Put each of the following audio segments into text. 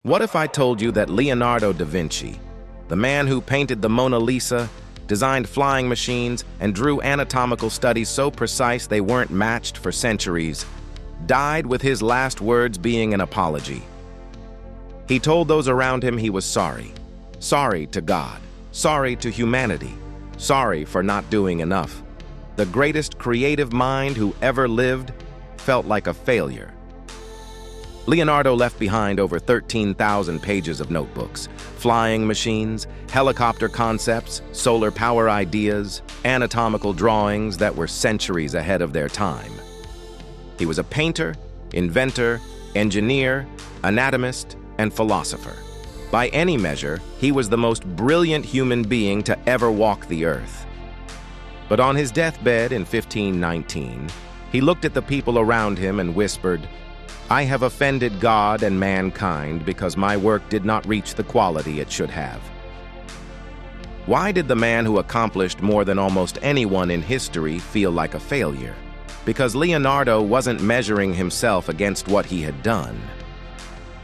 What if I told you that Leonardo da Vinci, the man who painted the Mona Lisa, designed flying machines, and drew anatomical studies so precise they weren't matched for centuries, died with his last words being an apology? He told those around him he was sorry. Sorry to God. Sorry to humanity. Sorry for not doing enough. The greatest creative mind who ever lived felt like a failure. Leonardo left behind over 13,000 pages of notebooks, flying machines, helicopter concepts, solar power ideas, anatomical drawings that were centuries ahead of their time. He was a painter, inventor, engineer, anatomist, and philosopher. By any measure, he was the most brilliant human being to ever walk the earth. But on his deathbed in 1519, he looked at the people around him and whispered, "I have offended God and mankind because my work did not reach the quality it should have." Why did the man who accomplished more than almost anyone in history feel like a failure? Because Leonardo wasn't measuring himself against what he had done.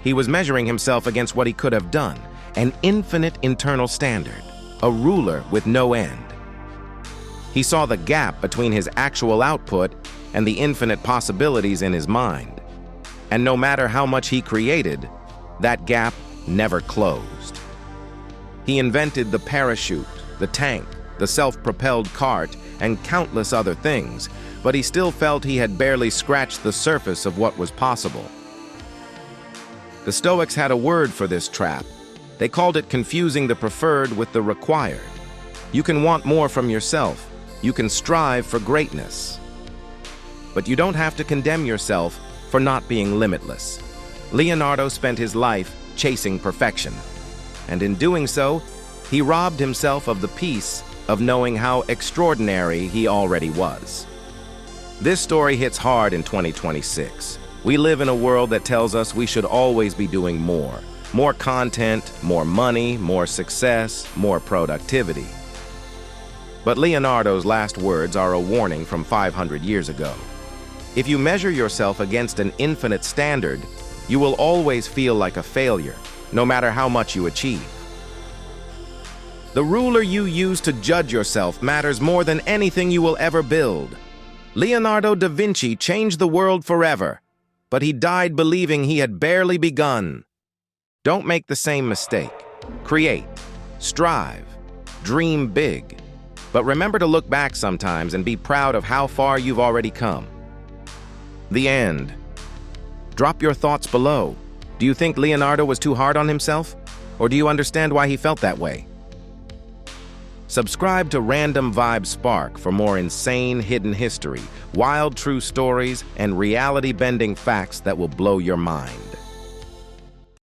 He was measuring himself against what he could have done, an infinite internal standard, a ruler with no end. He saw the gap between his actual output and the infinite possibilities in his mind. And no matter how much he created, that gap never closed. He invented the parachute, the tank, the self-propelled cart, and countless other things, but he still felt he had barely scratched the surface of what was possible. The Stoics had a word for this trap. They called it confusing the preferred with the required. You can want more from yourself. You can strive for greatness. But you don't have to condemn yourself for not being limitless. Leonardo spent his life chasing perfection, and in doing so, he robbed himself of the peace of knowing how extraordinary he already was. This story hits hard in 2026. We live in a world that tells us we should always be doing more. More content, more money, more success, more productivity. But Leonardo's last words are a warning from 500 years ago. If you measure yourself against an infinite standard, you will always feel like a failure, no matter how much you achieve. The ruler you use to judge yourself matters more than anything you will ever build. Leonardo da Vinci changed the world forever, but he died believing he had barely begun. Don't make the same mistake. Create, strive, dream big. But remember to look back sometimes and be proud of how far you've already come. The end. Drop your thoughts below. Do you think Leonardo was too hard on himself? Or do you understand why he felt that way? Subscribe to Random Vibe Spark for more insane hidden history, wild true stories, and reality-bending facts that will blow your mind.